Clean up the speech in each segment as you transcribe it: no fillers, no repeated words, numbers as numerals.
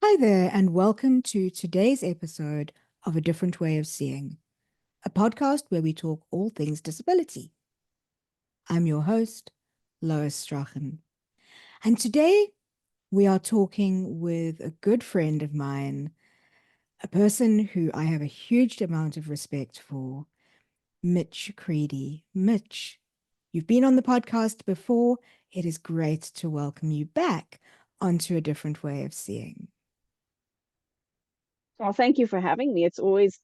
Hi there, and welcome to today's episode of A Different Way of Seeing, a podcast where we talk all things disability. I'm your host, Lois Strachen, and today we are talking with a good friend of mine, a person who I have a huge amount of respect for, Mitch Kidd. Mitch, you've been on the podcast before. It is great to welcome you back onto A Different Way of Seeing. Well, thank you for having me. It's always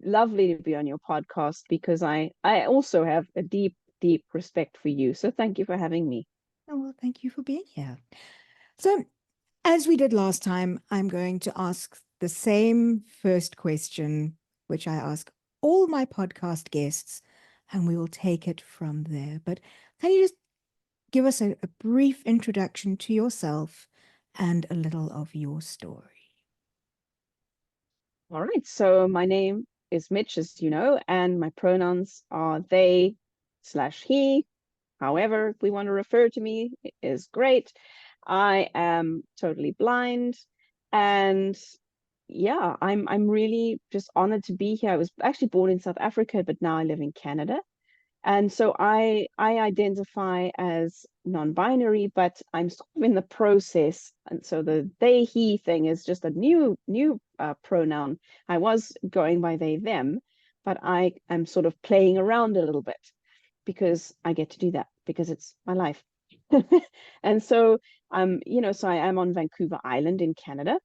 lovely to be on your podcast because I also have a deep respect for you. So thank you for having me. Oh, well, thank you for being here. So, as we did last time, I'm going to ask the same first question, which I ask all my podcast guests, and we will take it from there. But can you just give us a brief introduction to yourself and a little of your story? All right. So my name is Mitch, as you know, and my pronouns are they slash he. However we want to refer to me is great. I am totally blind, and yeah, I'm really just honored to be here. I was actually born in South Africa, but now I live in Canada. And so I identify as non-binary, but I'm sort of in the process. And so the they he thing is just a new pronoun. I was going by they them, but I am sort of playing around a little bit because I get to do that because it's my life. And so so I am on Vancouver Island in Canada.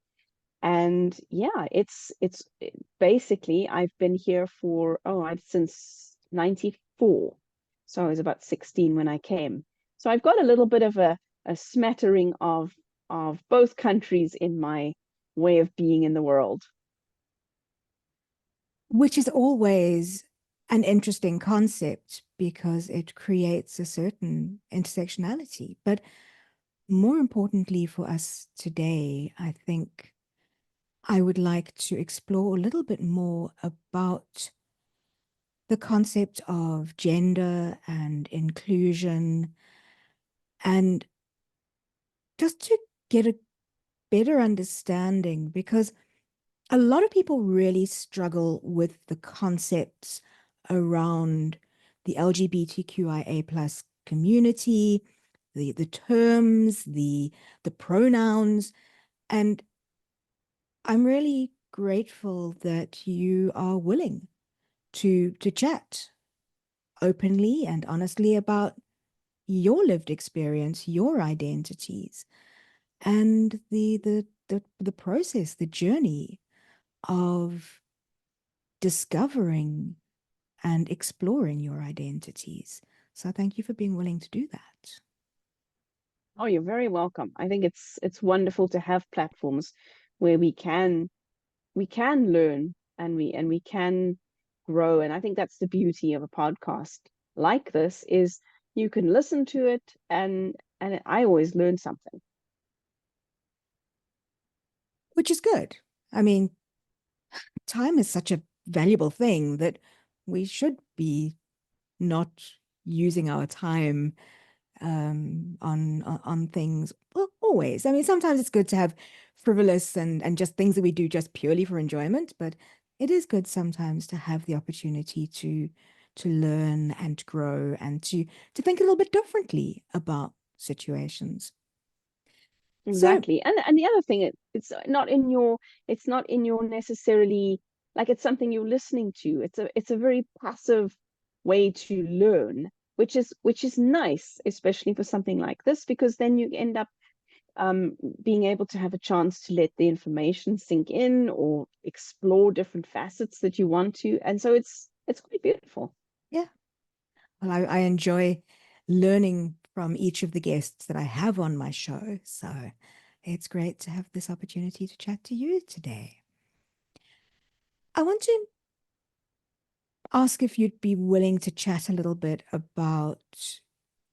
And yeah, basically I've been here for since 94. So I was about 16 when I came. So I've got a little bit of a smattering of both countries in my way of being in the world. Which is always an interesting concept because it creates a certain intersectionality. But more importantly for us today, I think I would like to explore a little bit more about the concept of gender and inclusion, and just to get a better understanding, because a lot of people really struggle with the concepts around the LGBTQIA plus community, the terms, the pronouns, and I'm really grateful that you are willing to chat openly and honestly about your lived experience, your identities, and the process, the journey of discovering and exploring your identities. So thank you for being willing to do that. Oh, you're very welcome. I think it's wonderful to have platforms where we can learn and we can grow. And I think that's the beauty of a podcast like this is you can listen to it and I always learn something. Which is good. I mean, time is such a valuable thing that we should be not using our time on things, well, always. I mean, sometimes it's good to have frivolous and just things that we do just purely for enjoyment, but it is good sometimes to have the opportunity to learn and grow and to think a little bit differently about situations. So, Exactly. And the other thing, it's not in your necessarily, like, it's something you're listening to. It's a very passive way to learn, which is nice, especially for something like this, because then you end up being able to have a chance to let the information sink in or explore different facets that you want to. And so it's quite beautiful. yeah, well, I enjoy learning from each of the guests that I have on my show. So it's great to have this opportunity to chat to you today. I want to ask if you'd be willing to chat a little bit about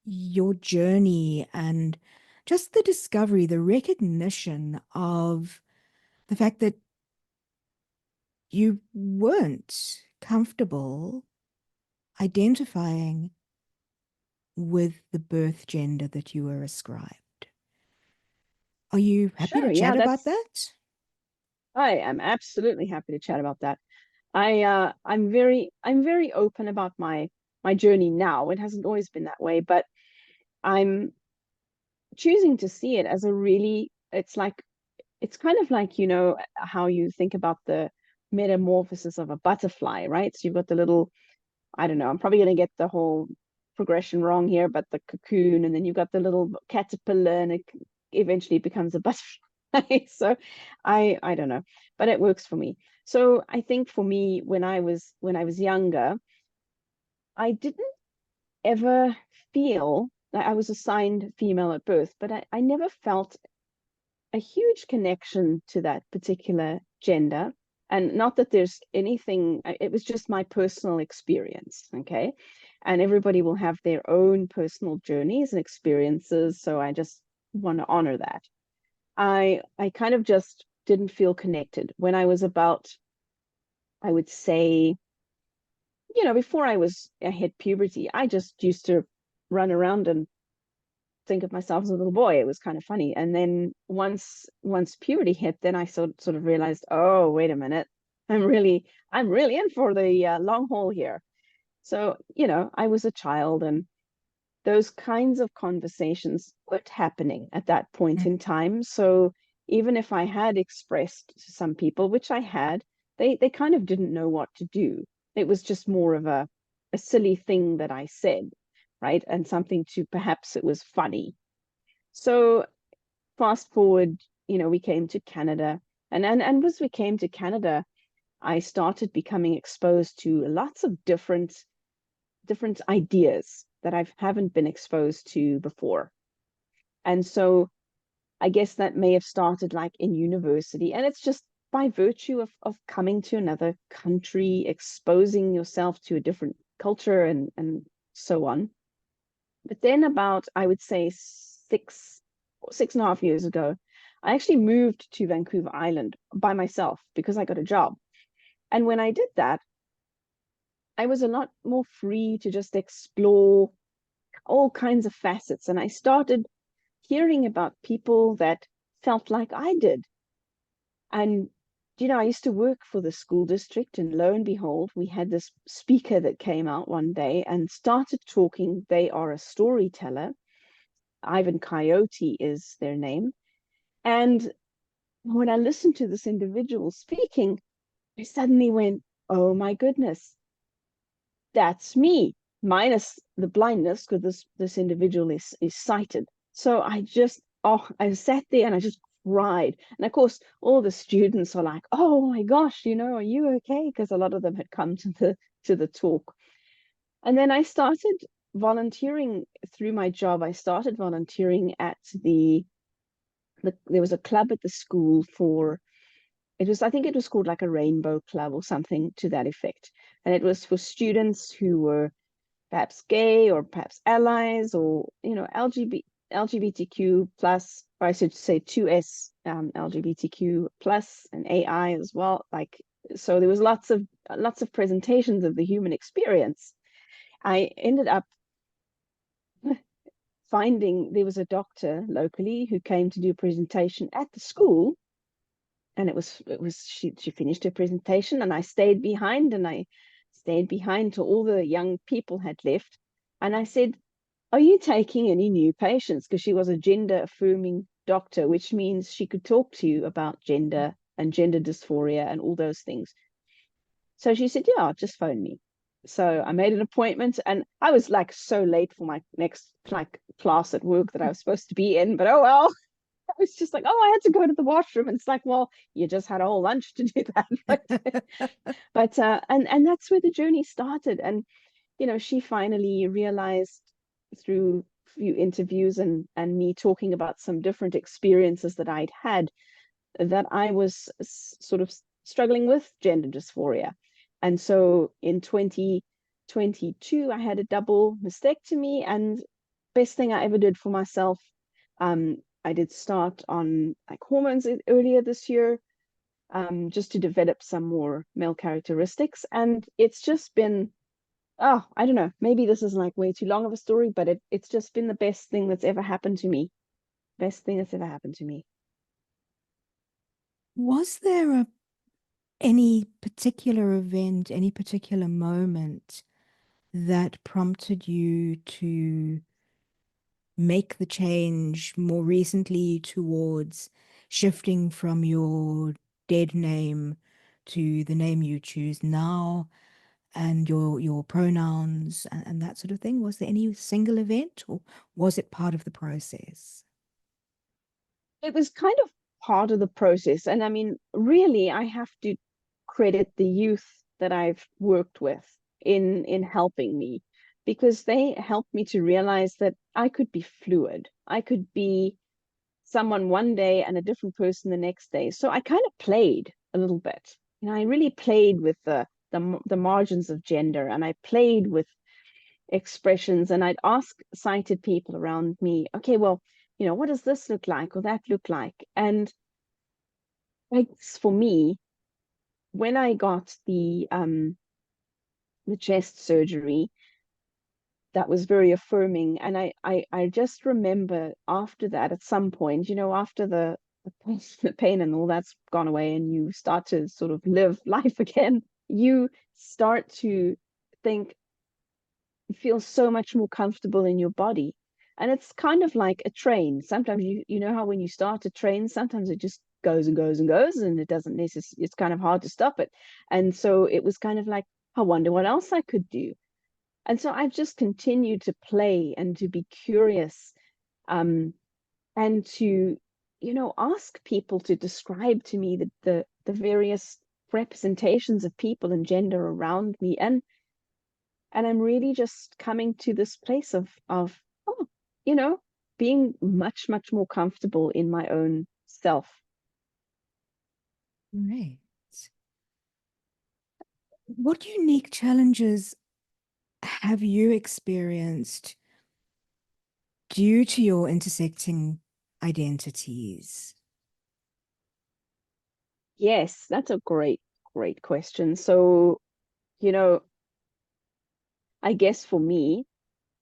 your journey and just the discovery, the recognition of the fact that you weren't comfortable identifying with the birth gender that you were ascribed. Are you happy to Sure. chat Yeah, about that? I am absolutely happy to chat about that. I'm very open about my journey now. It hasn't always been that way, but I'm choosing to see it as a really, it's kind of like, how you think about the metamorphosis of a butterfly, right? So you've got the little, I don't know, I'm probably going to get the whole progression wrong here, but the cocoon, and then you've got the little caterpillar, and it eventually becomes a butterfly. So I don't know, but it works for me. So I think for me, when I was younger, I didn't ever feel that I was assigned female at birth, but I never felt a huge connection to that particular gender. And not that there's anything, it was just my personal experience. Okay. And everybody will have their own personal journeys and experiences. So I just want to honor that. I kind of just didn't feel connected when I was about, I would say, before I hit puberty. I just used to run around and think of myself as a little boy. It was kind of funny. And then once puberty hit, then I sort of realized, oh, wait a minute, I'm really in for the long haul here. So, I was a child, and those kinds of conversations weren't happening at that point in time. So even if I had expressed to some people, which I had, they kind of didn't know what to do. It was just more of a silly thing that I said, right? And something to, perhaps it was funny. So fast forward, we came to Canada, and as we came to Canada, I started becoming exposed to lots of different ideas that I haven't been exposed to before. And so I guess that may have started like in university. And it's just by virtue of coming to another country, exposing yourself to a different culture, and so on. But then about, I would say, 6.5 years ago, I actually moved to Vancouver Island by myself because I got a job. And when I did that, I was a lot more free to just explore all kinds of facets. And I started hearing about people that felt like I did. And, I used to work for the school district, and lo and behold, we had this speaker that came out one day and started talking. They are a storyteller. Ivan Coyote is their name. And when I listened to this individual speaking, I suddenly went, oh my goodness, that's me, minus the blindness, because this individual is sighted. So I sat there and I just cried. And of course, all the students are like, oh my gosh, are you okay? Because a lot of them had come to the talk. And then I started volunteering through my job. I started volunteering at there was a club at the school for, I think it was called like a rainbow club or something to that effect. And it was for students who were perhaps gay or perhaps allies, or LGBTQ plus, or I should say 2S, LGBTQ plus, and AI as well. Like, so there was lots of presentations of the human experience. I ended up finding there was a doctor locally who came to do a presentation at the school, and she finished her presentation, and I stayed behind, till all the young people had left. And I said, are you taking any new patients? Because she was a gender affirming doctor, which means she could talk to you about gender and gender dysphoria and all those things. So she said, yeah, just phone me. So I made an appointment, and I was like so late for my next like class at work that I was supposed to be in, but oh well. I was just like, oh, I had to go to the washroom. And it's like, well, you just had a whole lunch to do that. And that's where the journey started. And she finally realized through a few interviews and me talking about some different experiences that I'd had, that I was sort of struggling with gender dysphoria. And so in 2022, I had a double mastectomy, and best thing I ever did for myself. I did start on like hormones earlier this year, just to develop some more male characteristics. And it's just been, oh, I don't know, maybe this is like way too long of a story, but it's just been the best thing that's ever happened to me. Best thing that's ever happened to me. Was there any particular event, any particular moment that prompted you to make the change more recently towards shifting from your dead name to the name you choose now, and your pronouns and that sort of thing? Was there any single event, or was it part of the process? It was kind of part of the process. And I mean, really, I have to credit the youth that I've worked with in helping me, because they helped me to realize that I could be fluid. I could be someone one day and a different person the next day. So I kind of played a little bit. You know, I really played with the margins of gender, and I played with expressions, and I'd ask sighted people around me, okay, well, you know, what does this look like or that look like? And like for me, when I got the chest surgery, that was very affirming. And I just remember after that, at some point, you know, after the pain and all that's gone away, and you start to sort of live life again, you start to think, you feel so much more comfortable in your body. And it's kind of like a train. Sometimes you know how when you start a train, sometimes it just goes and goes and goes, and it doesn't necessarily, it's kind of hard to stop it. And so it was kind of like, I wonder what else I could do. And so I've just continued to play and to be curious, um, and to, you know, ask people to describe to me the various representations of people and gender around me. And I'm really just coming to this place of oh, you know, being much, much more comfortable in my own self. Right. What unique challenges have you experienced due to your intersecting identities? Yes, that's a great question. So, you know, I guess for me,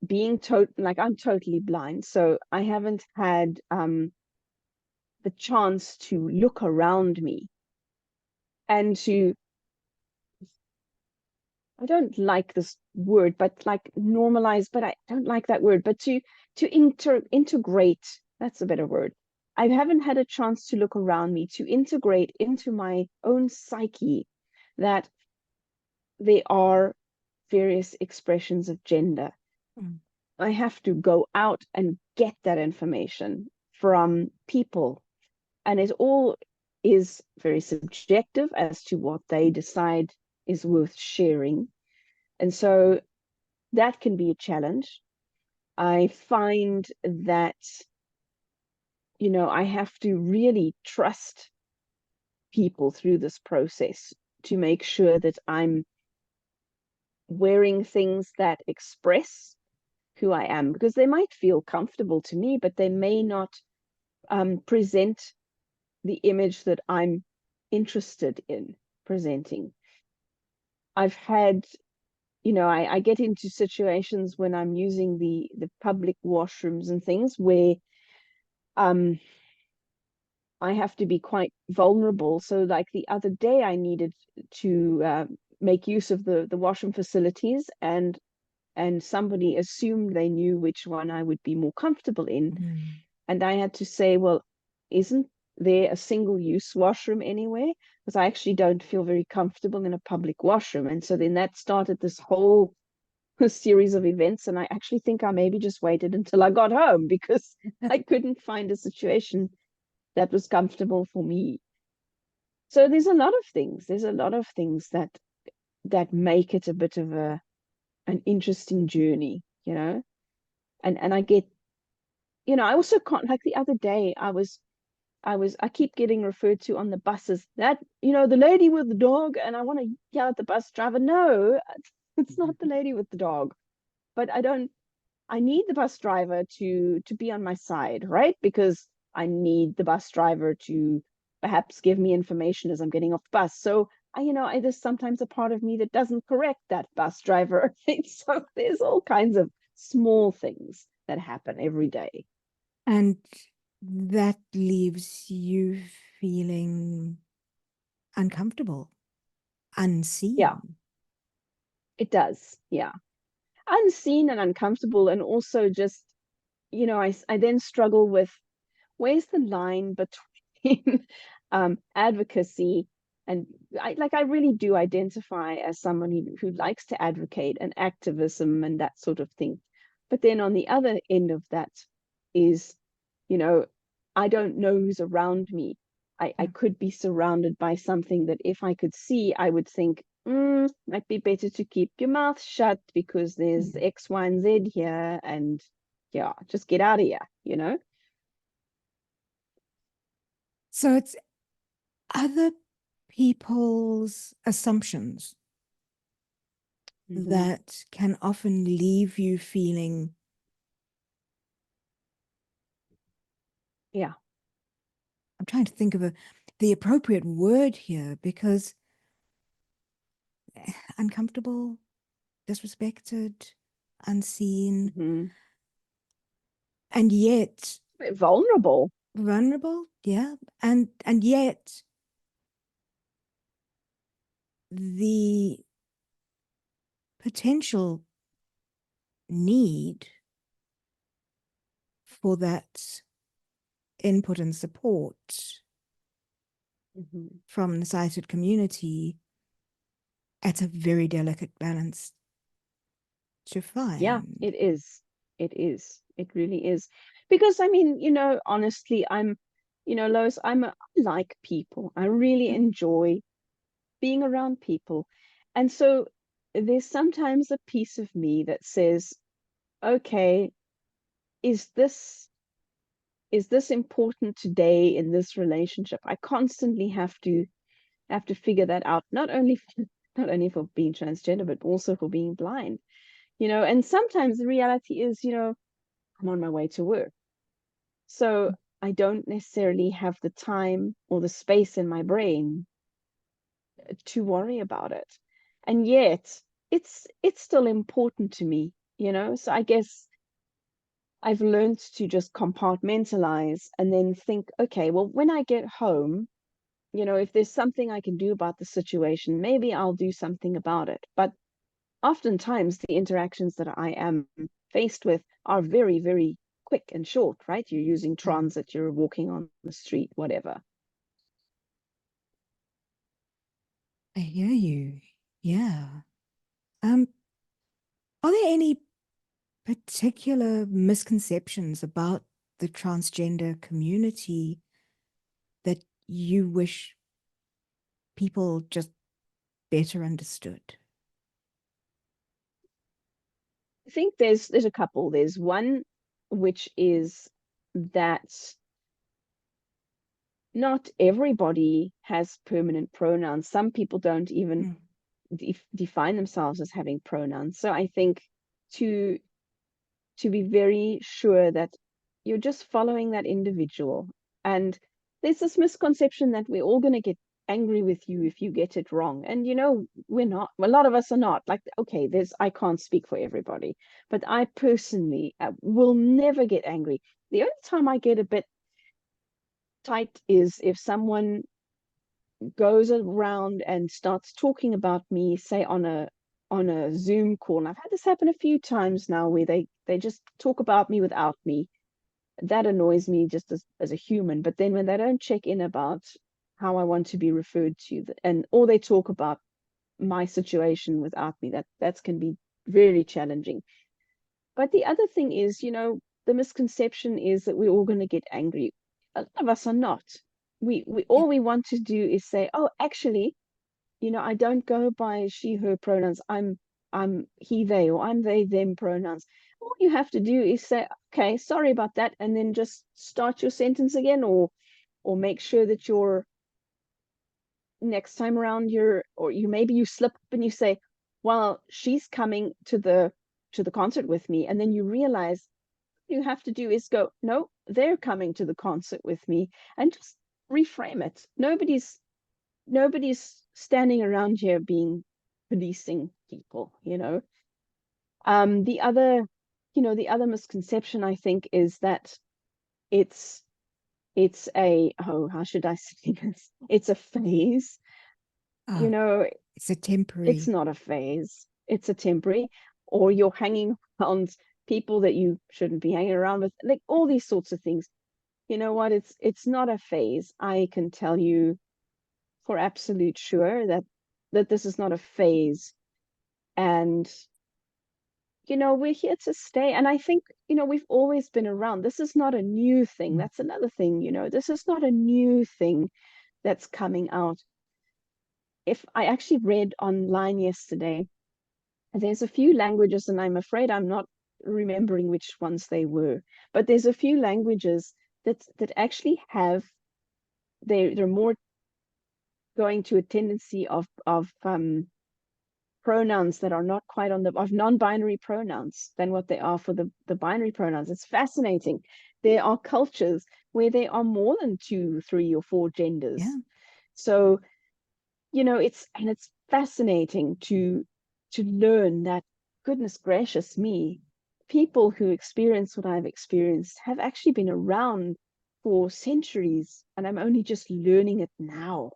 being like I'm totally blind, so I haven't had the chance to look around me and to, I don't like this word, but like normalize, but I don't like that word, but to integrate, that's a better word. I haven't had a chance to look around me, to integrate into my own psyche that there are various expressions of gender. Mm. I have to go out and get that information from people, and it all is very subjective as to what they decide is worth sharing. And so that can be a challenge. I find that, you know, I have to really trust people through this process to make sure that I'm wearing things that express who I am, because they might feel comfortable to me, but they may not present the image that I'm interested in presenting. I've had, you know, I get into situations when I'm using the public washrooms and things where um I have to be quite vulnerable. So like the other day I needed to make use of the washroom facilities, and somebody assumed they knew which one I would be more comfortable in. Mm. And I had to say, well, isn't there a single use washroom anywhere? Because I actually don't feel very comfortable in a public washroom. And so then that started this whole series of events. And I actually think I maybe just waited until I got home because I couldn't find a situation that was comfortable for me. So there's a lot of things. There's a lot of things that make it a bit of an interesting journey, you know. And I get, you know, I also can't, like the other day I keep getting referred to on the buses that, you know, the lady with the dog, and I want to yell at the bus driver, no, it's not the lady with the dog. But I need the bus driver to be on my side, right? Because I need the bus driver to perhaps give me information as I'm getting off the bus. So you know, there's sometimes a part of me that doesn't correct that bus driver. So there's all kinds of small things that happen every day. And that leaves you feeling uncomfortable, Yeah, unseen. it does. Yeah. Unseen and uncomfortable. And also just, I then struggle with where's the line between advocacy and I really do identify as someone who likes to advocate and activism and that sort of thing. But then on the other end of that is, you know, I don't know who's around me. I Mm, could be surrounded by something that if I could see, I would think, might be better to keep your mouth shut because there's mm. X, Y, and Z here, and yeah, just get out of here. So it's other people's assumptions Hmm. that can often leave you feeling, Yeah. I'm trying to think of the appropriate word here, because uncomfortable, disrespected, unseen, Hmm. and yet Vulnerable. vulnerable, yeah, and yet the potential need for that input and support Hmm. from the sighted community, it's a very delicate balance to Yeah, find. it is. It is. It really is. Because I mean, honestly, Lois, I like people. I really Mm, enjoy being around people. And so there's sometimes a piece of me that says, okay, is this is this important today in this relationship? I constantly have to figure that out, not only for being transgender, but also for being blind. And sometimes the reality is, I'm on my way to work. So I don't necessarily have the time or the space in my brain to worry about it. And yet it's still important to me. So I guess I've learned to just compartmentalize and then think, okay, well, when I get home, if there's something I can do about the situation, maybe I'll do something about it. But oftentimes the interactions that I am faced with are very, very quick and short, right? You're using mm. transit, you're walking on the street, whatever. I hear you. Yeah. Um, are there any particular misconceptions about the transgender community that you wish people just better understood? I think there's a couple. There's one which is that not everybody has permanent pronouns. Some people don't even Mm, define themselves as having pronouns. So I think to to be very sure that you're just following that individual. And there's this misconception that we're all going to get angry with you if you get it wrong. And we're not. A lot of us are not. Like, okay, I can't speak for everybody, but I personally will never get angry. The only time I get a bit tight is if someone goes around and starts talking about me, say on a Zoom call. And I've had this happen a few times now where they just talk about me without me. That annoys me just as a human. But then when they don't check in about how I want to be referred to, and or they talk about my situation without me, that can be really challenging. But the other thing is, the misconception is that we're all going to get angry. A lot of us are not. We yeah. all we want to do is say, oh, actually, I don't go by she, her pronouns. I'm he, they, or I'm they, them pronouns. All you have to do is say, okay, sorry about that, and then just start your sentence again, or make sure that you're next time around or maybe you slip up and you say, well, she's coming to the concert with me, and then you realize you have to do is go, no, they're coming to the concert with me, and just reframe it. Nobody's standing around here being policing people. The other misconception I think is that it's it's a, oh, how should I say this? It's a phase. You Ah, know, it's a it's temporary. not a phase. It's a temporary, or you're hanging around people that you shouldn't be hanging around with, like all these sorts of things. You know what? It's not a phase. I can tell you for absolute sure that this is not a phase. And we're here to stay. And I think, we've always been around. This is not a new thing. Mm. That's another thing, this is not a new thing that's coming out. If I actually read online yesterday, there's a few languages, and I'm afraid I'm not remembering which ones they were, but there's a few languages that actually have they're more going to a tendency of pronouns that are not quite on the of non-binary pronouns than what they are for the binary pronouns. It's fascinating. There are cultures where there are more than two, three, or four genders. Yeah. So, it's fascinating to learn that, goodness gracious me, people who experience what I've experienced have actually been around for centuries, and I'm only just learning it now.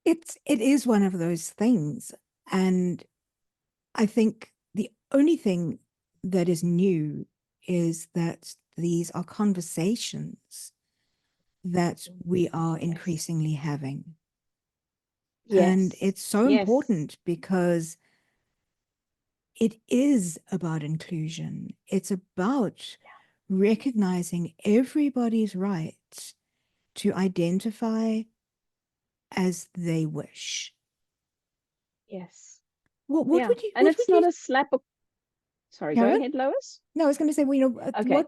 It is one of those things. And I think the only thing that is new is that these are conversations that we are Yes. increasingly having. And Yes. it's so Yes. important because it is about inclusion. It's about recognizing everybody's right to identify as they wish. Yes. What Yeah. would you And what it's would not you a slap of, sorry, go Karen? ahead, Lois. No, I was going to say, well, Okay.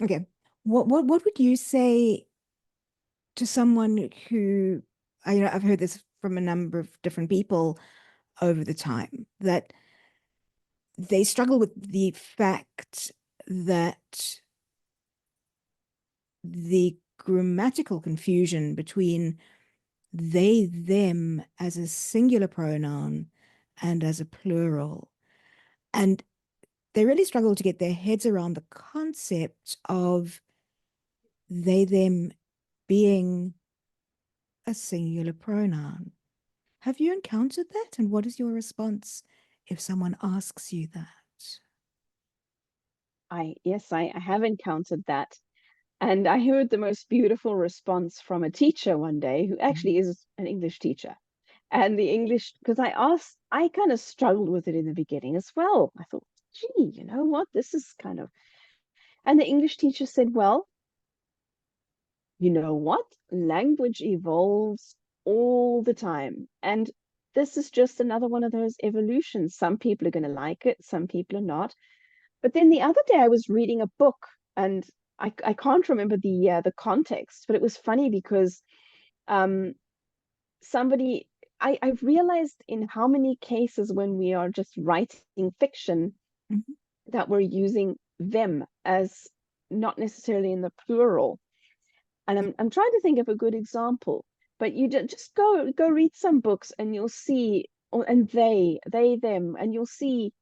okay. What would you say to someone who, I've heard this from a number of different people over the time, that they struggle with the fact that the grammatical confusion between they, them as a singular pronoun and as a plural. And they really struggle to get their heads around the concept of they, them being a singular pronoun. Have you encountered that? And what is your response if someone asks you that? I have encountered that. And I heard the most beautiful response from a teacher one day who Mhm. actually is an English teacher. And the English, because I kind of struggled with it in the beginning as well. I thought, gee, you know what? This is kind of, and the English teacher said, well, you know what? Language evolves all the time. And this is just another one of those evolutions. Some people are going to like it, some people are not. But then the other day I was reading a book, and I can't remember the context, but it was funny because um somebody I realized in how many cases when we are just writing fiction Mhm. that we're using them as not necessarily in the plural. And I'm trying to think of a good example, but you just go read some books and you'll see, and they them, and you'll see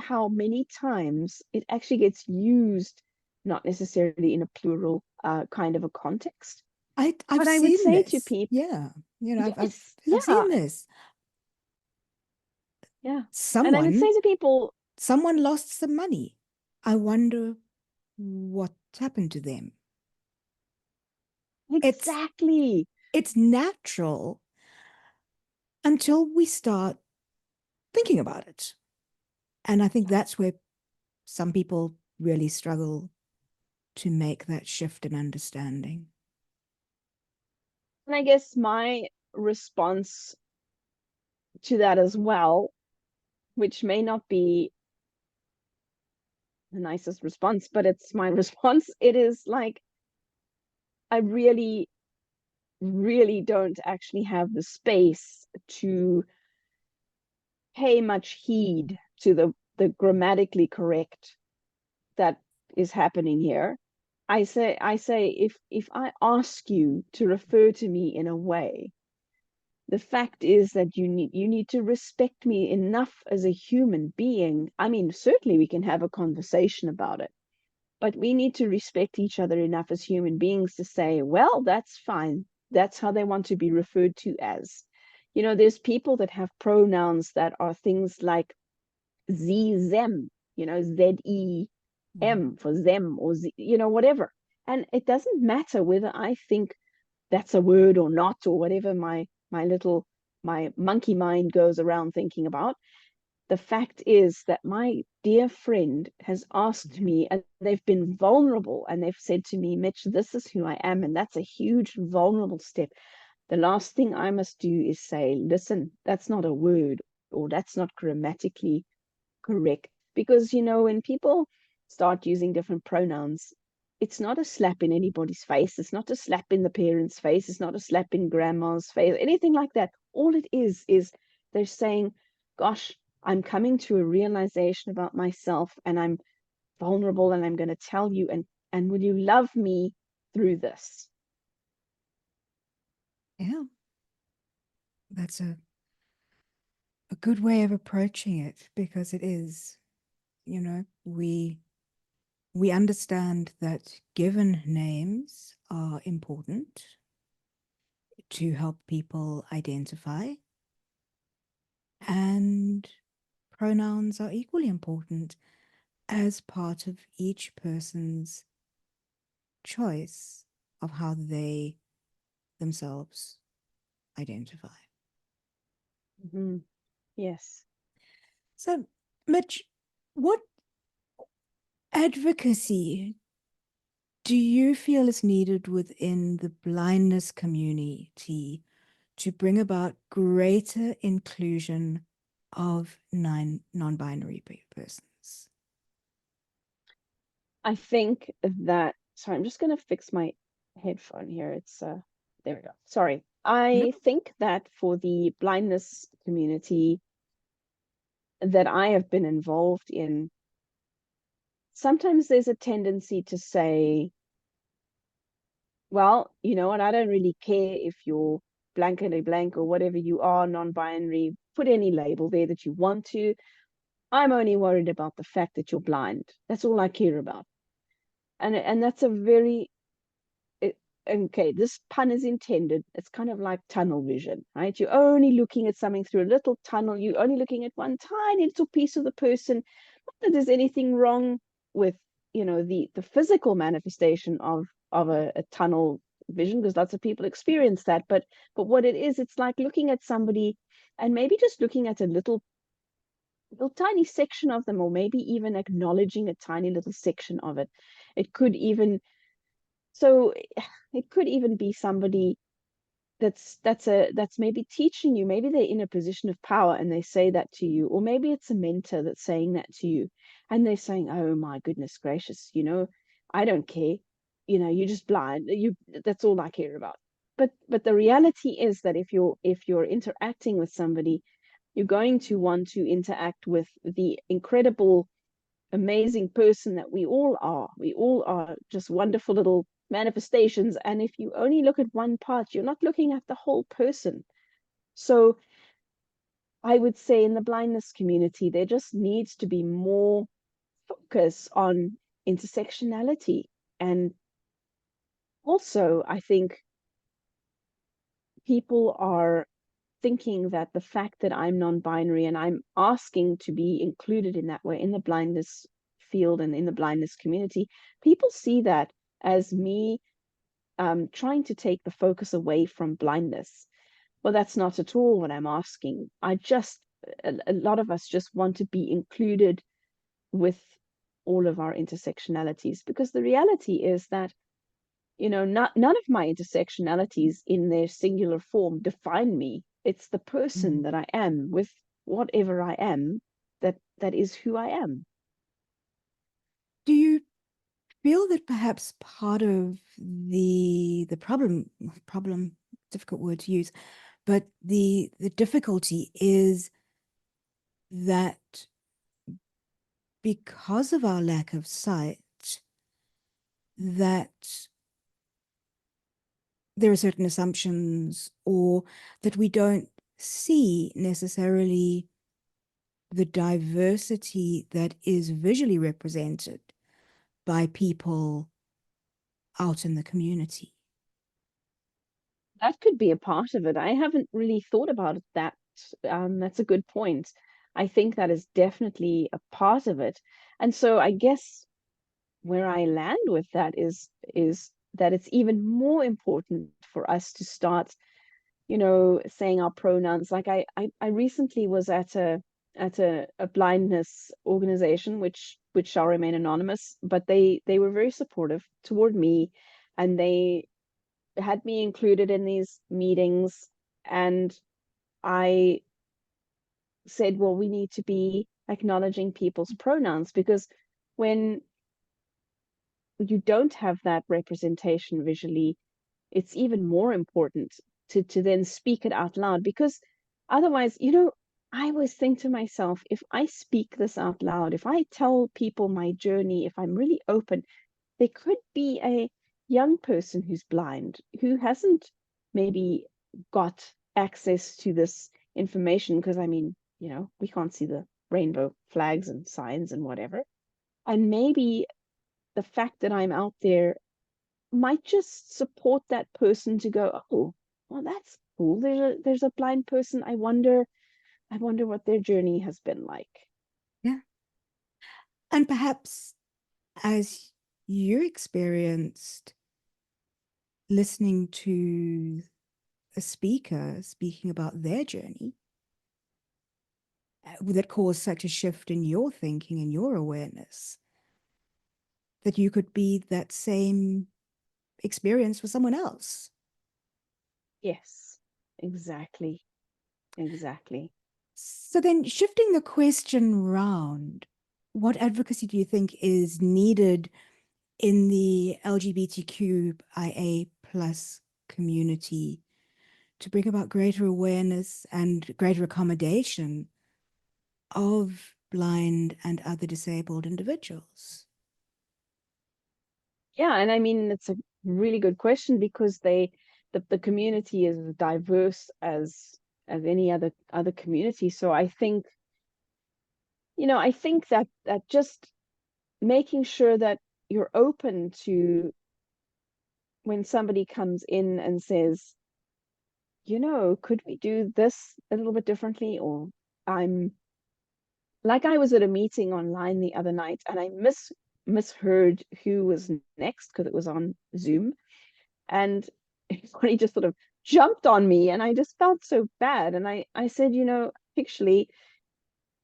how many times it actually gets used, not necessarily in a plural kind of a context. I've But I would seen say to this. people, Yeah. yes, I've yeah, seen this. yeah. And I would Someone say to people, someone lost some money. I wonder what happened to them. It's exactly. it's natural until we start thinking about it. And I think that's where some people really struggle to make that shift in understanding. And I guess my response to that as well, which may not be the nicest response, but it's my response. It is like, I really, really don't actually have the space to pay much heed to the grammatically correct that is happening here. I say if I ask you to refer to me in a way, the fact is that you need to respect me enough as a human being. I mean, certainly we can have a conversation about it, but we need to respect each other enough as human beings to say, well, that's fine. That's how they want to be referred to as. There's people that have pronouns that are things like Z, them, Mm. ZEM for them, or Z, whatever. And it doesn't matter whether I think that's a word or not, or whatever my monkey mind goes around thinking about. The fact is that my dear friend has asked me, and they've been vulnerable, and they've said to me, Mitch, this is who I am. And that's a huge vulnerable step. The last thing I must do is say, listen, that's not a word, or that's not grammatically correct. Because, when people start using different pronouns, it's not a slap in anybody's face. It's not a slap in the parent's face. It's not a slap in grandma's face, anything like that. All it is they're saying, gosh, I'm coming to a realization about myself, and I'm vulnerable, and I'm going to tell you, and will you love me through this? Yeah, that's a good way of approaching it, because it is, we understand that given names are important to help people identify, and pronouns are equally important as part of each person's choice of how they themselves identify. Mm-hmm. Yes. So, Mitch, what advocacy do you feel is needed within the blindness community to bring about greater inclusion of non-binary persons? I think that, sorry, I'm just going to fix my headphone here. There we go. Sorry. Nope. I think that for the blindness community that I have been involved in, sometimes there's a tendency to say, well, you know what, I don't really care if you're blankety blank or whatever you are, non-binary, put any label there that you want to. I'm only worried about the fact that you're blind. That's all I care about. And that's a very it, okay, this pun is intended. It's kind of like tunnel vision, right? You're only looking at something through a little tunnel. You're only looking at one tiny little piece of the person. Not that there's anything wrong with, the physical manifestation of a tunnel vision, because lots of people experience that. But what it is, it's like looking at somebody and maybe just looking at a little tiny section of them, or maybe even acknowledging a tiny little section of it. It could even so it could even be somebody that's maybe teaching you. Maybe they're in a position of power and they say that to you, or maybe it's a mentor that's saying that to you, and they're saying, oh my goodness gracious, I don't care, you're just blind, that's all I care about. But the reality is that if you're interacting with somebody, you're going to want to interact with the incredible, amazing person that we all are. We all are just wonderful little manifestations. And if you only look at one part, you're not looking at the whole person. So I would say in the blindness community, there just needs to be more focus on intersectionality. And also, I think people are thinking that the fact that I'm non-binary and I'm asking to be included in that way in the blindness field and in the blindness community, people see that as me trying to take the focus away from blindness. Well, that's not at all what I'm asking. A lot of us just want to be included with all of our intersectionalities, because the reality is that none of my intersectionalities in their singular form define me. It's the person Mm. that I am, with whatever I am, that is who I am. Do you feel that perhaps part of the problem, difficult word to use, but the difficulty is that because of our lack of sight, that there are certain assumptions, or that we don't see necessarily the diversity that is visually represented by people out in the community. That could be a part of it. I haven't really thought about that. That's a good point. I think that is definitely a part of it. And so I guess where I land with that is that it's even more important for us to start, saying our pronouns. Like I recently was at a blindness organization, which shall remain anonymous, but they were very supportive toward me, and they had me included in these meetings, and I said, well, we need to be acknowledging people's pronouns, because when you don't have that representation visually, it's even more important to then speak it out loud, because otherwise, I always think to myself, if I speak this out loud, if I tell people my journey, if I'm really open, there could be a young person who's blind, who hasn't maybe got access to this information, because I mean, we can't see the rainbow flags and signs and whatever. And maybe the fact that I'm out there might just support that person to go, oh, well, that's cool. There's a blind person. I wonder what their journey has been like. Yeah. And perhaps as you experienced listening to a speaker speaking about their journey, that caused such a shift in your thinking and your awareness, that you could be that same experience for someone else. Yes, exactly. Exactly. So then shifting the question round, what advocacy do you think is needed in the LGBTQIA plus community to bring about greater awareness and greater accommodation of blind and other disabled individuals? Yeah, and I mean it's a really good question, because the community is as diverse as any other community. So I think that just making sure that you're open to when somebody comes in and says, could we do this a little bit differently? Or I'm like, I was at a meeting online the other night, and I misheard who was next, because it was on Zoom, and everybody just sort of jumped on me, and I just felt so bad. And I said, actually,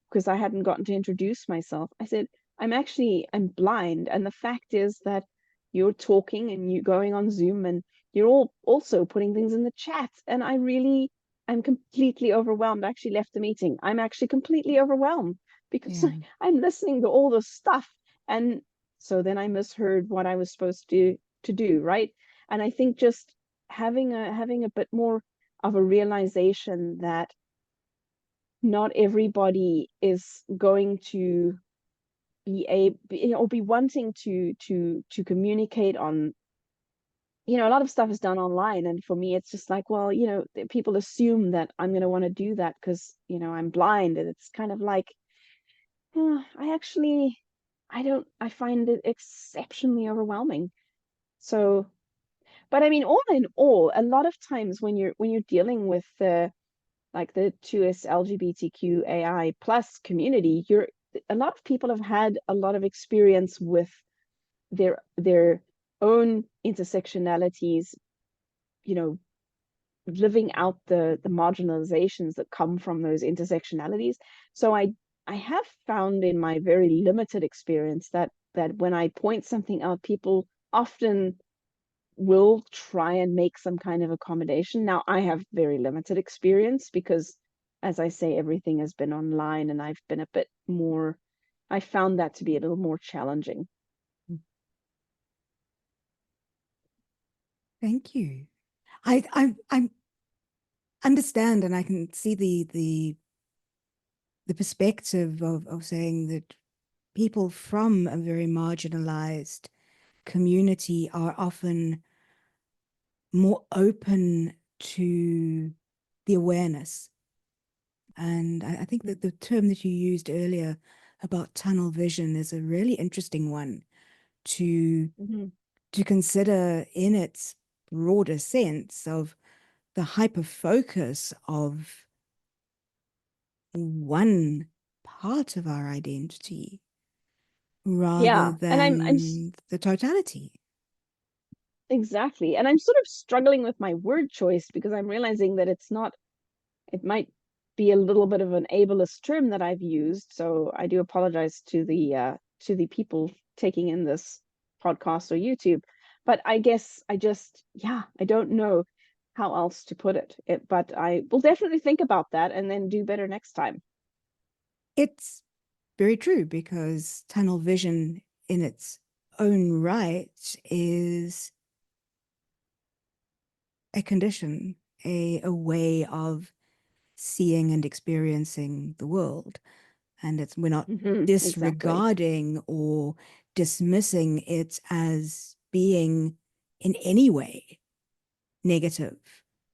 because I hadn't gotten to introduce myself, I said, I'm blind. And the fact is that you're talking and you're going on Zoom, and you're all also putting things in the chat. And I'm completely overwhelmed. I actually left the meeting. I'm actually completely overwhelmed, because Yeah. I'm listening to all this stuff. And so then I misheard what I was supposed to do, right? And I think just having a bit more of a realization that not everybody is going to be wanting to communicate on, a lot of stuff is done online, and for me it's just like, well, people assume that I'm going to want to do that because I'm blind, and it's kind of like, I actually, I find it exceptionally overwhelming. So, but I mean, all in all, a lot of times when you're dealing with like the 2S LGBTQAI plus community, a lot of people have had a lot of experience with their own intersectionalities, you know, living out the marginalizations that come from those intersectionalities. So I have found in my very limited experience that when I point something out, people often will try and make some kind of accommodation. Now, I have very limited experience because, as I say, everything has been online, and I've been a bit more, I found that to be a little more challenging. Thank you. I understand, and I can see the perspective of saying that people from a very marginalized community are often more open to the awareness. And I think that the term that you used earlier about tunnel vision is a really interesting one, to Mm-hmm. consider in its broader sense of the hyper focus of one part of our identity rather Yeah, and than the totality. exactly, and I'm sort of struggling with my word choice because I'm realizing that it's not. It might be a little bit of an ableist term that I've used, so I do apologize to the people taking in this podcast or YouTube. But I guess I just, yeah, I don't know how else to put it. But I will definitely think about that and then do better next time. It's very true because tunnel vision in its own right is a condition, a way of seeing and experiencing the world. And it's we're not Exactly. disregarding or dismissing it as being in any way negative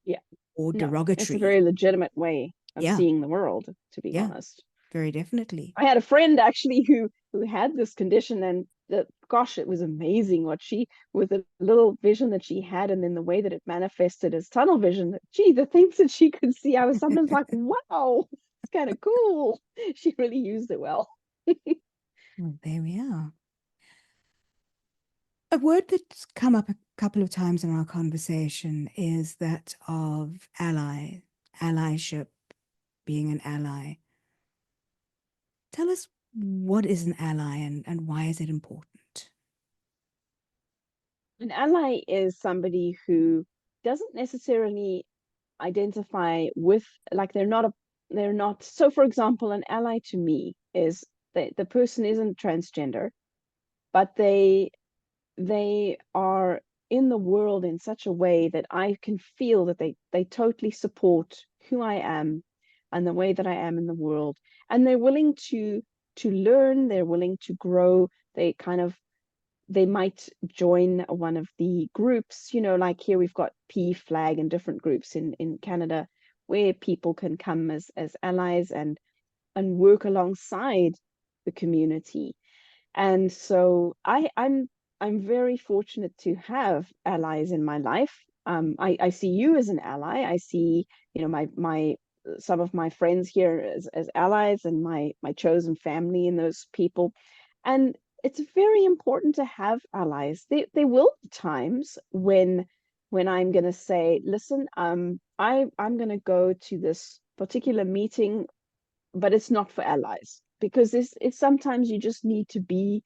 Yeah. or No, it's a derogatory. very legitimate way of Yeah, seeing the world, to be yeah, honest. very definitely. I had a friend actually who had this condition, and that, gosh, it was amazing what she, with the little vision that she had and then the way that it manifested as tunnel vision, that gee, the things that she could see, I was sometimes like, wow, it's kind of cool. She really used it well. Well, there we are. A word that's come up a couple of times in our conversation is that of ally, allyship, being an ally. Tell us, what is an ally and why is it important? An ally is somebody who doesn't necessarily identify with, like, they're not, so for example, an ally to me is that the person isn't transgender, but they are in the world in such a way that I can feel that they totally support who I am and the way that I am in the world. And they're willing to learn, they're willing to grow. They kind of, they might join one of the groups, like here we've got P flag and different groups in Canada where people can come as allies and work alongside the community. And so I'm very fortunate to have allies in my life. I see you as an ally. I see, my some of my friends here as allies, and my chosen family and those people. And it's very important to have allies. There will be times when I'm gonna say, listen, I'm gonna go to this particular meeting, but it's not for allies, because it's sometimes you just need to be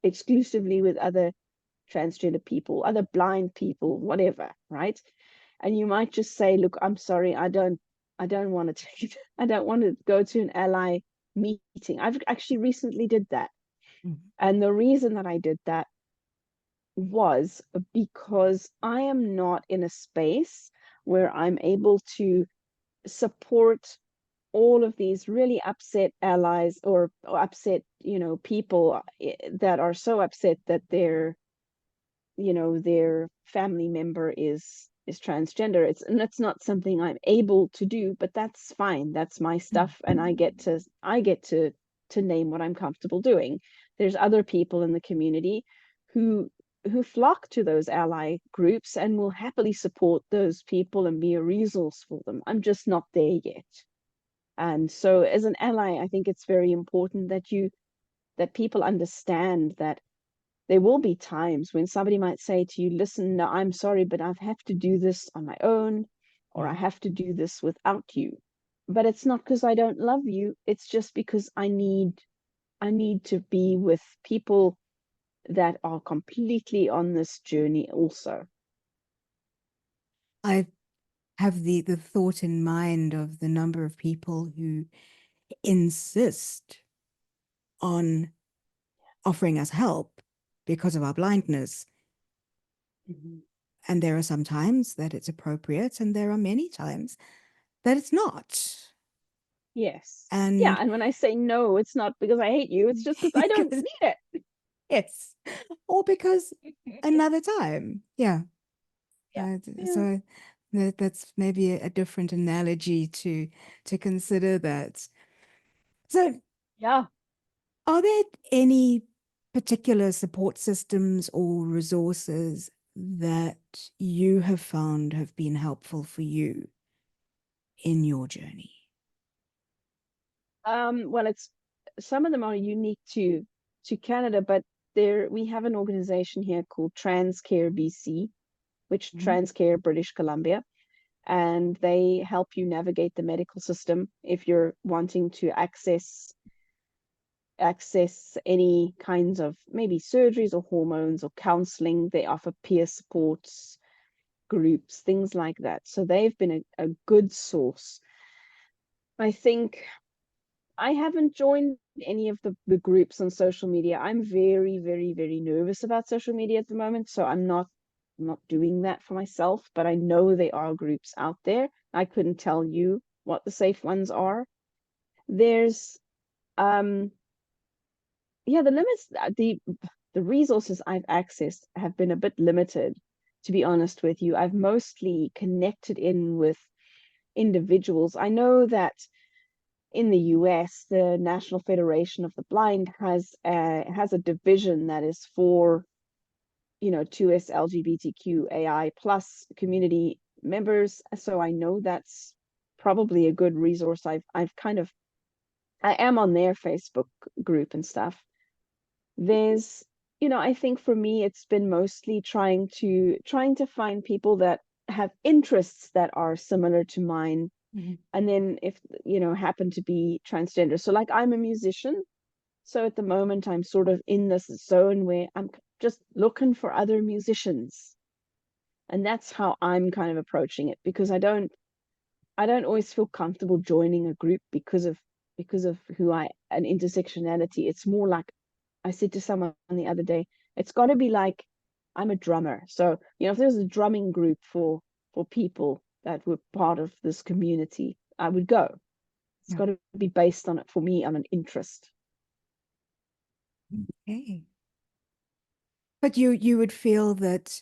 exclusively with other transgender people, other blind people, whatever, right? And you might just say, look, I'm sorry, I don't want to take it. I don't want to go to an ally meeting. I've actually recently did that. Mhm. And the reason that I did that was because I am not in a space where I'm able to support all of these really upset allies, or upset, people that are so upset that their family member is transgender. It's not something I'm able to do, but that's fine. That's my stuff, and I get to name what I'm comfortable doing. There's other people in the community who who flock to those ally groups and will happily support those people and be a resource for them. I'm just not there yet. And so as an ally, I think it's very important that people understand that there will be times when somebody might say to you, listen, no, I'm sorry, but I have to do this on my own, or I Mhm. have to do this without you. But it's not because I don't love you. It's just because I need to be with people that are completely on this journey also. I have the thought in mind of the number of people who insist on offering us help because of our blindness. Mhm. And there are some times that it's appropriate, and there are many times that it's not. Yes. Yeah. And And when I say no, it's not because I hate you. It's just because I don't because, need yes, or because it. another time. Yeah. Yeah. Yeah. So that's maybe a different analogy to consider that. So Yeah. are there any particular support systems or resources that you have found have been helpful for you in your journey? Well, it's some of them are unique to Canada, but there we have an organization here called Transcare BC, which Mhm. Transcare British Columbia, and they help you navigate the medical system if you're wanting to access any kinds of maybe surgeries or hormones or counseling. They offer peer supports groups, things like that. So they've been a good source. I think I haven't joined any of the groups on social media. I'm very, very, very nervous about social media at the moment, so I'm not doing that for myself, but I know there are groups out there. I couldn't tell you what the safe ones are. There's um yeah, the limits the resources I've accessed have been a bit limited, to be honest with you. I've mostly connected in with individuals. I know that in the US, the National Federation of the Blind has a division that is for, to us LGBTQAI plus community members. So I know that's probably a good resource. I am on their Facebook group and stuff. There's, I think for me it's been mostly trying to find people that have interests that are similar to mine, Mhm. and then if happen to be transgender. So like I'm a musician, so at the moment I'm sort of in this zone where I'm just looking for other musicians, and that's how I'm kind of approaching it, because I don't always feel comfortable joining a group because of who I an intersectionality. It's more like I said to someone the other day, it's got to be like I'm a drummer. So, if there's a drumming group for people that were part of this community, I would go. It's Yeah. got to be based on it for me on an interest. Okay. But you would feel that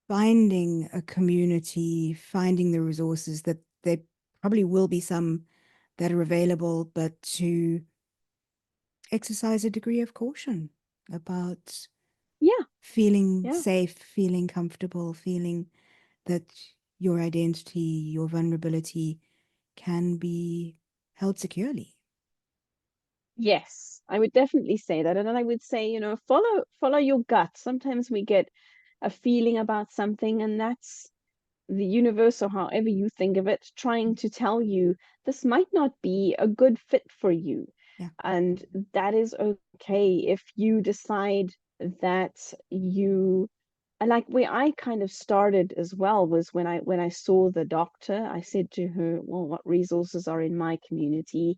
finding a community, finding the resources, that there probably will be some that are available, but to exercise a degree of caution about Yeah, feeling yeah. safe, feeling comfortable, feeling that your identity, your vulnerability can be held securely. Yes, I would definitely say that. And then I would say, follow your gut. Sometimes we get a feeling about something, and that's the universe, or however you think of it, trying to tell you this might not be a good fit for you. Yeah. And that is okay if you decide that you and like where I kind of started as well was when I saw the doctor. I said to her, well, what resources are in my community?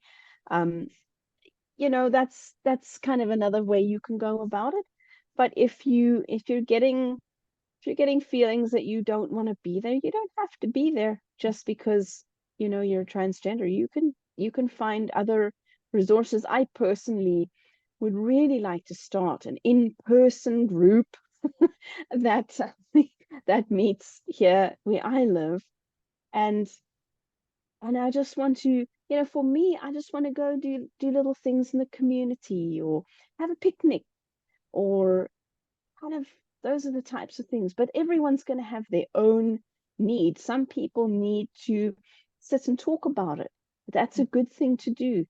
Um, that's kind of another way you can go about it. But if you're getting feelings that you don't want to be there, you don't have to be there just because you're transgender. You can find other resources. I personally would really like to start an in-person group that that meets here where I live, and I just want to, for me, I just want to go do little things in the community, or have a picnic, or kind of those are the types of things. But everyone's going to have their own needs. Some people need to sit and talk about it. That's a good thing to do.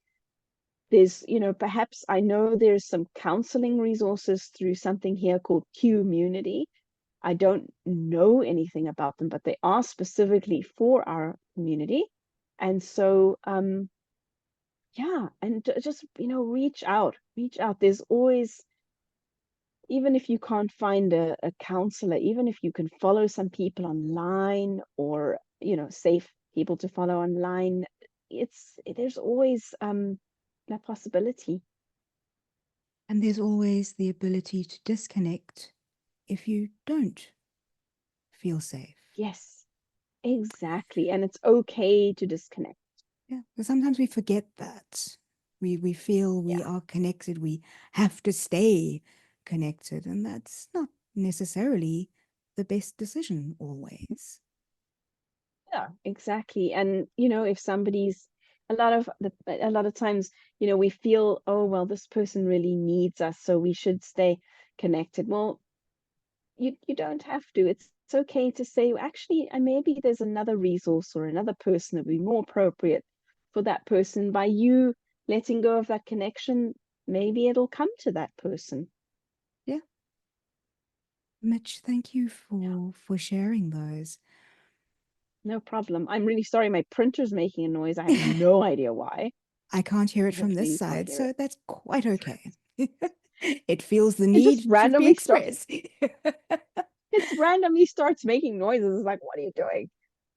There's, perhaps I know there's some counseling resources through something here called Community. I don't know anything about them, but they are specifically for our community. And so, yeah, and just, reach out. There's always, even if you can't find a counselor, even if you can follow some people online, or, safe people to follow online, there's always that possibility. And there's always the ability to disconnect if you don't feel safe. Yes, exactly. And it's okay to disconnect. Yeah, because sometimes we forget that. We feel we Yeah. are connected, we have to stay connected, and that's not necessarily the best decision always. Yeah, exactly. And if somebody's a lot of times, we feel, oh, well, this person really needs us, so we should stay connected. Well, you don't have to. It's okay to say, actually, maybe there's another resource or another person that would be more appropriate for that person. By you letting go of that connection, maybe it'll come to that person. Yeah. Mitch, thank you Yeah, for sharing those. no problem. I'm really sorry. My printer's making a noise. I have no idea why. I can't hear it from this Hopefully you can't side, hear it. so that's quite okay. It feels the It just need to be randomly starts. expressed. It randomly starts making noises. It's like, what are you doing?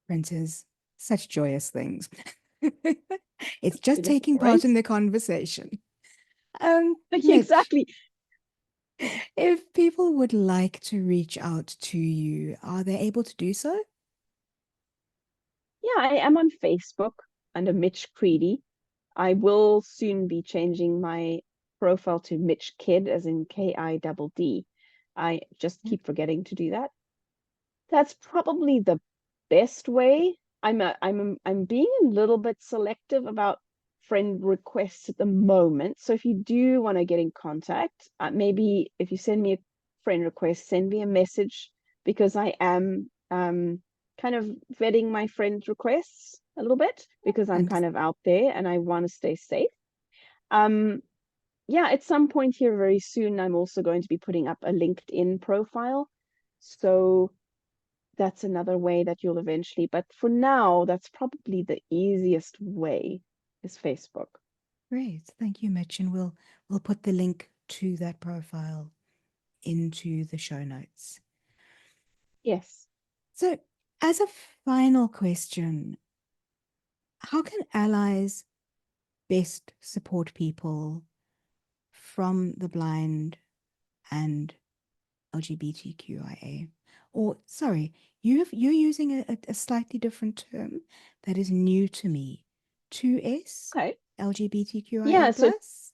Printers, such joyous things. It's just taking part Right? in the conversation. Mitch, Exactly. if people would like to reach out to you, are they able to do so? Yeah, I am on Facebook under Mitch Creedy. I will soon be changing my profile to Mitch Kidd, as in Kidd. I just Yeah. keep forgetting to do that. That's probably the best way. I'm being a little bit selective about friend requests at the moment. So if you do want to get in contact, maybe if you send me a friend request, send me a message, because I am kind of vetting my friend requests a little bit, because I'm And kind of out there and I want to stay safe. Um, yeah, at some point here very soon, I'm also going to be putting up a LinkedIn profile. So that's another way that you'll eventually, but for now, that's probably the easiest way, is Facebook. great. Thank you, Mitch. And we'll put the link to that profile into the show notes. Yes. So, as a final question, how can allies best support people from the blind and LGBTQIA? Or, sorry, you're using a slightly different term that is new to me. 2S, Okay. LGBTQIA Yeah, so plus?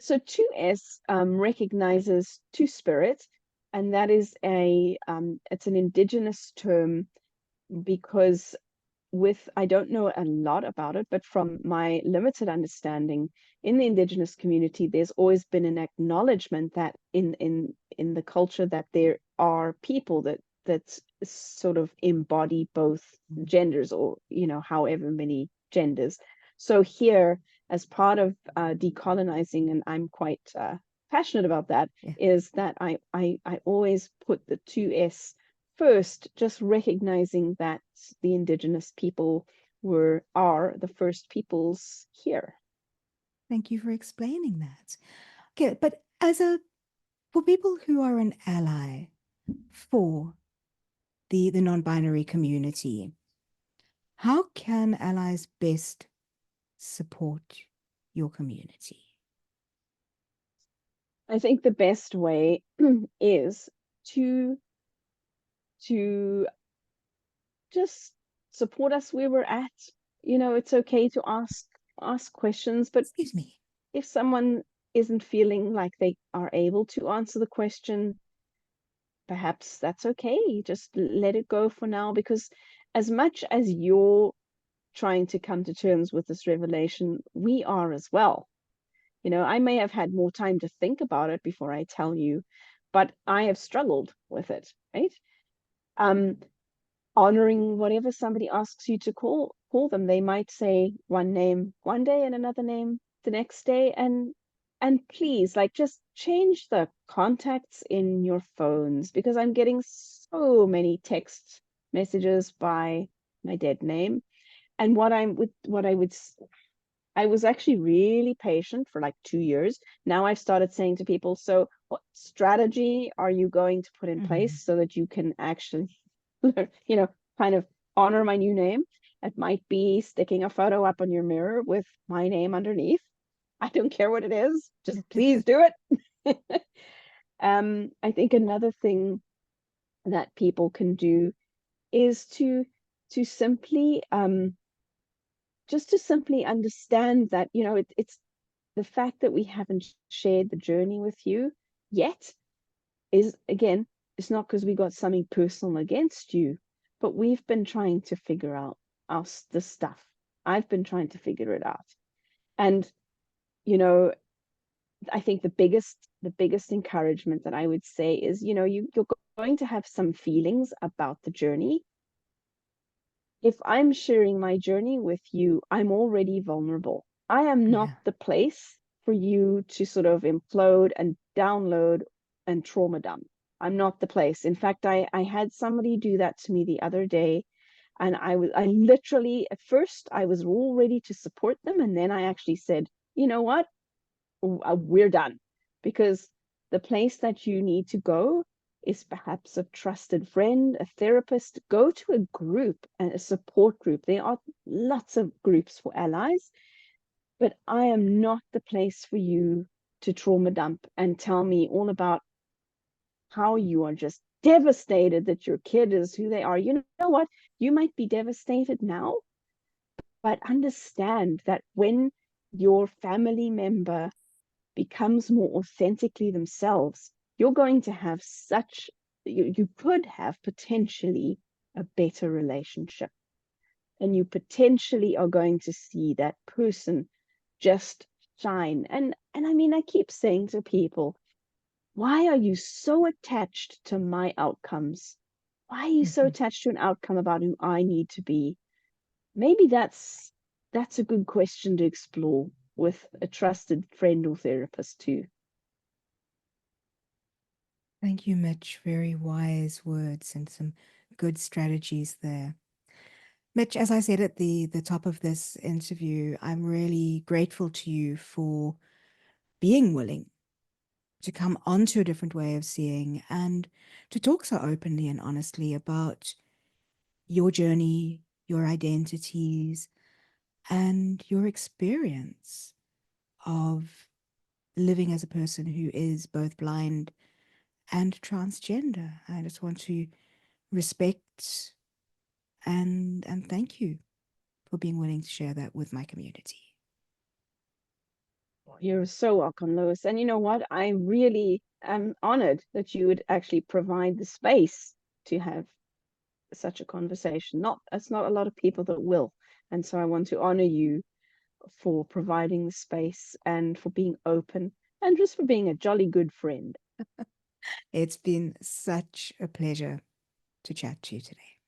2S recognizes two spirit, and that is it's an indigenous term, because I don't know a lot about it, but from my limited understanding, in the indigenous community, there's always been an acknowledgement that in the culture, that there are people that sort of embody both genders, or however many genders. So here, as part of decolonizing, and I'm quite passionate about that, Yeah. is that I always put the 2S first, just recognizing that the indigenous people are the first peoples here. Thank you for explaining that. Okay, but for people who are an ally for the non-binary community, how can allies best support your community? I think the best way is to to just support us where we're at. It's okay to ask questions, but Excuse me. if someone isn't feeling like they are able to answer the question, perhaps that's okay. Just let it go for now, because as much as you're trying to come to terms with this revelation, we are as well. I may have had more time to think about it before I tell you, but I have struggled with it, right? Um, Honoring whatever somebody asks you to call them. They might say one name one day and another name the next day, and please, like, just change the contacts in your phones, because I'm getting so many text messages by my dead name. And I was actually really patient for like 2 years. Now I've started saying to people, so what strategy are you going to put in Mhm. place so that you can actually, you know, kind of honor my new name? It might be sticking a photo up on your mirror with my name underneath. I don't care what it is. Just please do it. I think another thing that people can do is to simply just to simply understand that, it's the fact that we haven't shared the journey with you yet, is, again, it's not because we got something personal against you, but we've been trying to figure out the stuff. I've been trying to figure it out. And, you know, I think the biggest encouragement that I would say is, you're going to have some feelings about the journey. If I'm sharing my journey with you, I'm already vulnerable. I am not Yeah. the place for you to sort of implode and download and trauma dump. I'm not the place. In fact, I had somebody do that to me the other day. And I literally, at first, I was all ready to support them. And then I actually said, you know what? We're done, because the place that you need to go is perhaps a trusted friend, a therapist. Go to a group and a support group. There are lots of groups for allies, but I am not the place for you to trauma dump and tell me all about how you are just devastated that your kid is who they are. You know what? You might be devastated now, but understand that when your family member becomes more authentically themselves, you're going to have you could have potentially a better relationship. And you potentially are going to see that person just shine. And I mean, I keep saying to people, why are you so attached to my outcomes? Why are you so Mhm. attached to an outcome about who I need to be? Maybe that's a good question to explore with a trusted friend or therapist too. Thank you, Mitch. Very wise words and some good strategies there. Mitch, as I said at the top of this interview, I'm really grateful to you for being willing to come onto a different way of seeing and to talk so openly and honestly about your journey, your identities, and your experience of living as a person who is both blind and transgender. I just want to respect and thank you for being willing to share that with my community. You're so welcome, Lois. And you know what? I really am honored that you would actually provide the space to have such a conversation. It's not a lot of people that will. And so I want to honor you for providing the space and for being open and just for being a jolly good friend. It's been such a pleasure to chat to you today.